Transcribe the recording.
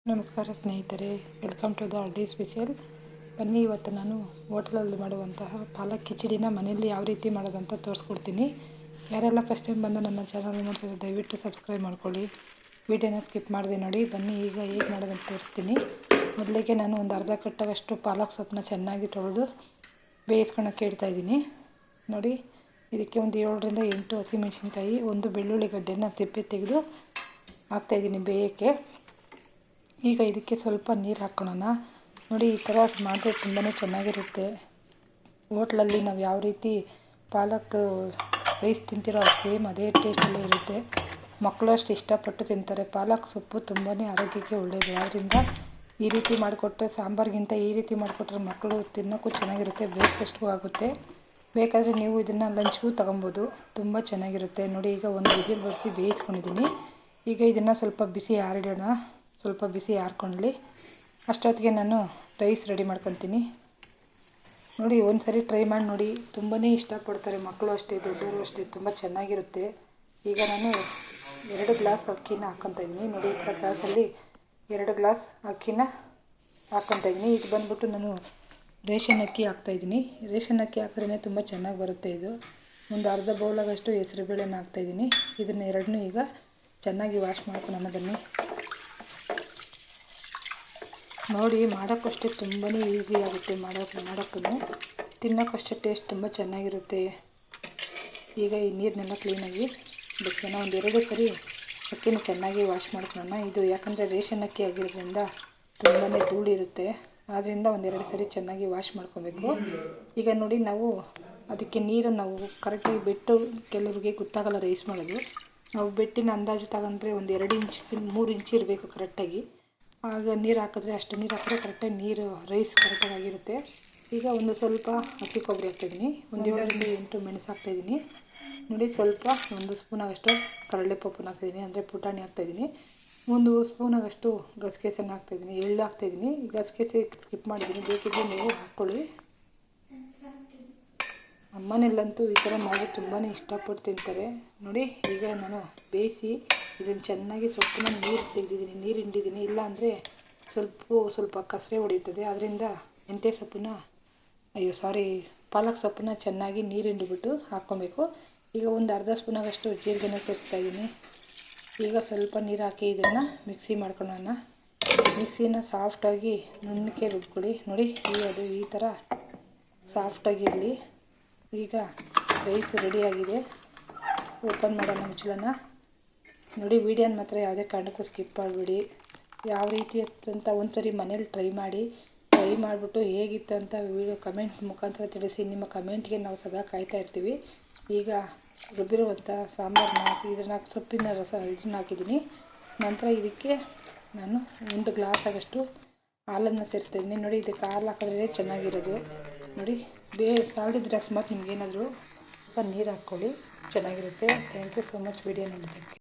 ನಮಸ್ಕಾರ ಸ್ನೇಹಿತರೆ, welcome to the ಅಡ್ಡಿ ಸ್ಪೆಷಲ್. ಬನ್ನಿ, ಇವತ್ತು ನಾನು ಹೋಟೆಲಲ್ಲಿ ಮಾಡುವಂತಹ ಪಾಲಕ್ ಕಿಚಡಿನ ಮನೆಯಲ್ಲಿ ಯಾವ ರೀತಿ ಮಾಡೋದಂತ ತೋರಿಸ್ಕೊಡ್ತೀನಿ. ಯಾರೆಲ್ಲ ಫಸ್ಟ್ ಟೈಮ್ ಬಂದು ನನ್ನ ಚಾನಲ್ ನೋಡ್ತಿದ್ರೆ ದಯವಿಟ್ಟು ಸಬ್ಸ್ಕ್ರೈಬ್ ಮಾಡ್ಕೊಳ್ಳಿ. ವಿಡಿಯೋನ ಸ್ಕಿಪ್ ಮಾಡಿದೆ ನೋಡಿ. ಬನ್ನಿ, ಈಗ ಹೇಗೆ ಮಾಡೋದಂತ ತೋರಿಸ್ತೀನಿ. ಮೊದಲಿಗೆ ನಾನು ಒಂದು ಅರ್ಧ ಕಟ್ಟಾಗಷ್ಟು ಪಾಲಕ್ ಸೊಪ್ಪನ್ನ ಚೆನ್ನಾಗಿ ತೊಳೆದು ಬೇಯಿಸ್ಕೊಳಕ್ಕೆ ಇಡ್ತಾಯಿದ್ದೀನಿ ನೋಡಿ. ಇದಕ್ಕೆ ಒಂದು 7 ರಿಂದ 8 ಹಸಿಮೆಣಸಿನ್ಕಾಯಿ, ಒಂದು ಬೆಳ್ಳುಳ್ಳಿ ಗಡ್ಡೆನ ಸಿಪ್ಪೆ ತೆಗೆದು ಹಾಕ್ತಾಯಿದ್ದೀನಿ ಬೇಯೋಕ್ಕೆ. ಈಗ ಇದಕ್ಕೆ ಸ್ವಲ್ಪ ನೀರು ಹಾಕ್ಕೊಳ್ಳೋಣ ನೋಡಿ. ಈ ಥರ ಮಾಡಿದ್ರೆ ತುಂಬಾ ಚೆನ್ನಾಗಿರುತ್ತೆ. ಹೋಟ್ಲಲ್ಲಿ ನಾವು ಯಾವ ರೀತಿ ಪಾಲಕ್ ರೈಸ್ ತಿಂತಿರೋ ಸೇಮ್ ಅದೇ ಟೇಸ್ಟಲ್ಲೇ ಇರುತ್ತೆ. ಮಕ್ಕಳು ಅಷ್ಟು ಇಷ್ಟಪಟ್ಟು ತಿಂತಾರೆ. ಪಾಲಕ್ ಸೊಪ್ಪು ತುಂಬಾ ಆರೋಗ್ಯಕ್ಕೆ ಒಳ್ಳೆಯದು. ಆದ್ದರಿಂದ ಈ ರೀತಿ ಮಾಡಿಕೊಟ್ರೆ, ಸಾಂಬಾರಿಗಿಂತ ಈ ರೀತಿ ಮಾಡಿಕೊಟ್ರೆ ಮಕ್ಕಳು ತಿನ್ನೋಕ್ಕೂ ಚೆನ್ನಾಗಿರುತ್ತೆ, ಬ್ರೇಕ್ಫಾಸ್ಟ್ಗೂ ಆಗುತ್ತೆ. ಬೇಕಾದರೆ ನೀವು ಇದನ್ನು ಲಂಚ್ಗೂ ತೊಗೊಬೋದು, ತುಂಬ ಚೆನ್ನಾಗಿರುತ್ತೆ ನೋಡಿ. ಈಗ ಒಂದು ವಿಜಿಲ್ ಬಡಿಸಿ ಬೇಯಿಸ್ಕೊಂಡಿದ್ದೀನಿ. ಈಗ ಇದನ್ನು ಸ್ವಲ್ಪ ಬಿಸಿ ಆರಿಡೋಣ. ಸ್ವಲ್ಪ ಬಿಸಿ ಆರ್ಕೊಳ್ಳಿ. ಅಷ್ಟೊತ್ತಿಗೆ ನಾನು ರೈಸ್ ರೆಡಿ ಮಾಡ್ಕೊತೀನಿ ನೋಡಿ. ಒಂದು ಸರಿ ಟ್ರೈ ಮಾಡಿ ನೋಡಿ, ತುಂಬಾ ಇಷ್ಟಪಡ್ತಾರೆ ಮಕ್ಕಳು ಅಷ್ಟೇ, ದೊಡ್ಡವರು ಅಷ್ಟೇ, ತುಂಬ ಚೆನ್ನಾಗಿರುತ್ತೆ. ಈಗ ನಾನು 2 ಗ್ಲಾಸ್ ಅಕ್ಕಿನ ಹಾಕ್ಕೊತಾ ಇದ್ದೀನಿ ನೋಡಿ. ಈ ಥರ ಗ್ಲಾಸಲ್ಲಿ 2 ಗ್ಲಾಸ್ ಅಕ್ಕಿನ ಹಾಕ್ಕೊತಾ ಇದ್ದೀನಿ. ಇದು ಬಂದ್ಬಿಟ್ಟು ನಾನು ರೇಷನ್ ಅಕ್ಕಿ ಹಾಕ್ತಾಯಿದ್ದೀನಿ. ರೇಷನ್ ಅಕ್ಕಿ ಹಾಕಿದ್ರೇ ತುಂಬ ಚೆನ್ನಾಗಿ ಬರುತ್ತೆ. ಇದು ಒಂದು ಅರ್ಧ ಬೌಲಾಗಷ್ಟು ಹೆಸರುಬೇಳೆನ ಹಾಕ್ತಾಯಿದ್ದೀನಿ. ಇದನ್ನು ಎರಡನ್ನೂ ಈಗ ಚೆನ್ನಾಗಿ ವಾಶ್ ಮಾಡ್ಕೊಳ್ಳೋಣ ಬನ್ನಿ ನೋಡಿ. ಮಾಡೋಕ್ಕಷ್ಟೇ ತುಂಬಾ ಈಸಿ ಆಗುತ್ತೆ, ಮಾಡೋಕ್ಕೂ ತಿನ್ನೋಕ್ಕಷ್ಟೇ ಟೇಸ್ಟ್ ತುಂಬ ಚೆನ್ನಾಗಿರುತ್ತೆ. ಈಗ ಈ ನೀರನ್ನೆಲ್ಲ ಕ್ಲೀನಾಗಿ ಬಿಡ್ಸೋಣ. ಒಂದು 2 ಸರಿ ಅಕ್ಕಿನ ಚೆನ್ನಾಗಿ ವಾಶ್ ಮಾಡ್ಕೊಳ್ಳೋಣ. ಇದು ಯಾಕಂದರೆ ರೇಷನ್ ಅಕ್ಕಿ ಆಗಿರೋದ್ರಿಂದ ತುಂಬಾ ಧೂಳಿರುತ್ತೆ, ಆದ್ದರಿಂದ ಒಂದು 2 ಸರಿ ಚೆನ್ನಾಗಿ ವಾಶ್ ಮಾಡ್ಕೊಬೇಕು. ಈಗ ನೋಡಿ, ನಾವು ಅದಕ್ಕೆ ನೀರನ್ನು ನಾವು ಕರೆಕ್ಟಾಗಿ ಬಿಟ್ಟು, ಕೆಲವರಿಗೆ ಗೊತ್ತಾಗಲ್ಲ ರೈಸ್ ಮಾಡೋದು. ನಾವು ಬೆಟ್ಟಿನ ಅಂದಾಜು ತಗೊಂಡ್ರೆ ಒಂದು 2 ಇಂಚ್ 3 ಇಂಚ್ ಇರಬೇಕು ಕರೆಕ್ಟಾಗಿ. ಆಗ ನೀರು ಹಾಕಿದ್ರೆ, ಅಷ್ಟು ನೀರು ಹಾಕಿದ್ರೆ ಕರೆಕ್ಟಾಗಿ ನೀರು ರೈಸ್ ಕರೆಕ್ಟಾಗಿ ಆಗಿರುತ್ತೆ. ಈಗ ಒಂದು ಸ್ವಲ್ಪ ಹಸಿ ಕೊಬ್ಬರಿ ಹಾಕ್ತಾಯಿದ್ದೀನಿ. ಒಂದು 7 ರಿಂದ 8 ಮೆಣಸು ಹಾಕ್ತಾಯಿದ್ದೀನಿ ನೋಡಿ. ಸ್ವಲ್ಪ 1 ಸ್ಪೂನಾಗಷ್ಟು ಕಡಲೆಪಪ್ಪುನ ಹಾಕ್ತಾಯಿದ್ದೀನಿ, ಅಂದರೆ ಪುಟಾಣಿ ಹಾಕ್ತಾಯಿದ್ದೀನಿ. 1 ಸ್ಪೂನಾಗಷ್ಟು ಗಸಗಸೆನ ಹಾಕ್ತಾಯಿದ್ದೀನಿ, ಎಳ್ಳು ಹಾಕ್ತಾಯಿದ್ದೀನಿ. ಗಸಗಸೆ ಸ್ಕಿಪ್ ಮಾಡಿದ್ದೀನಿ, ಬೇಕಿದ್ದರೆ ನೀವು ಹಾಕ್ಕೊಳ್ಳಿ. ಅಮ್ಮನೆಲ್ಲಂತೂ ಈ ಥರ ಮಾಡಿ ತುಂಬಾ ಇಷ್ಟಪಟ್ಟು ತಿಂತಾರೆ ನೋಡಿ. ಈಗ ನಾನು ಬೇಯಿಸಿ ಇದನ್ನು ಚೆನ್ನಾಗಿ ಸೊಪ್ಪನ್ನ ನೀರು ತೆಗೆದಿದ್ದೀನಿ, ನೀರು ಹಿಂಡಿದ್ದೀನಿ. ಇಲ್ಲ ಸ್ವಲ್ಪ ಕಸರೆ ಹೊಡೆಯುತ್ತದೆ. ಅದರಿಂದ ಮೆಂತ್ಯ ಸೊಪ್ಪನ್ನ ಪಾಲಕ್ ಸೊಪ್ಪನ್ನ ಚೆನ್ನಾಗಿ ನೀರು ಹಿಂಡಿಬಿಟ್ಟು ಹಾಕ್ಕೊಬೇಕು. ಈಗ ಒಂದು ಅರ್ಧ ಸ್ಪೂನಾಗಷ್ಟು ಜೀರಿಗೆನ ಸೇರಿಸ್ತಾಯಿದ್ದೀನಿ. ಈಗ ಸ್ವಲ್ಪ ನೀರು ಹಾಕಿ ಇದನ್ನು ಮಿಕ್ಸಿ ಮಾಡ್ಕೊಳ್ಳೋಣ. ಮಿಕ್ಸಿನ ಸಾಫ್ಟಾಗಿ ನುಣ್ಣಗೆ ರುಬ್ಕೊಳ್ಳಿ ನೋಡಿ. ಅದು ಈ ಥರ ಸಾಫ್ಟಾಗಿರಲಿ. ಈಗ ರೈಸ್ ರೆಡಿಯಾಗಿದೆ. ಓಪನ್ ಮಾಡೋಣ ಮುಚ್ಚಳನ ನೋಡಿ. ವೀಡಿಯೋನ ಮಾತ್ರ ಯಾವುದೇ ಕಾರಣಕ್ಕೂ ಸ್ಕಿಪ್ ಮಾಡಬೇಡಿ. ಯಾವ ರೀತಿ ಅಂತ ಒಂದು ಸರಿ ಮನೇಲಿ ಟ್ರೈ ಮಾಡಿಬಿಟ್ಟು ಹೇಗಿತ್ತು ಅಂತ ವಿಡಿಯೋ ಕಮೆಂಟ್ ಮುಖಾಂತರ ತಿಳಿಸಿ. ನಿಮ್ಮ ಕಮೆಂಟ್ಗೆ ನಾವು ಸದಾ ಕಾಯ್ತಾ ಇರ್ತೀವಿ. ಈಗ ರುಬ್ಬಿರುವಂಥ ಸಾಂಬಾರನ್ನ ಇದನ್ನು ಸೊಪ್ಪಿನ ರಸ ಇದನ್ನು ಹಾಕಿದ್ದೀನಿ. ನಂತರ ಇದಕ್ಕೆ ನಾನು 1 ಗ್ಲಾಸ್ ಆಗಷ್ಟು ಹಾಲನ್ನು ಸೇರಿಸ್ತಾಯಿದ್ದೀನಿ ನೋಡಿ. ಇದಕ್ಕೆ ಹಾಲು ಹಾಕಿದ್ರೆ ಚೆನ್ನಾಗಿರೋದು ನೋಡಿ. ಸಾಲದಿದ್ರೆ ಅಕಸ್ಮಾತ್ ನಿಮಗೇನಾದರೂ ಸ್ವಲ್ಪ ನೀರು ಹಾಕ್ಕೊಳ್ಳಿ, ಚೆನ್ನಾಗಿರುತ್ತೆ. Thank you so much video ನೋಡೋದಕ್ಕೆ.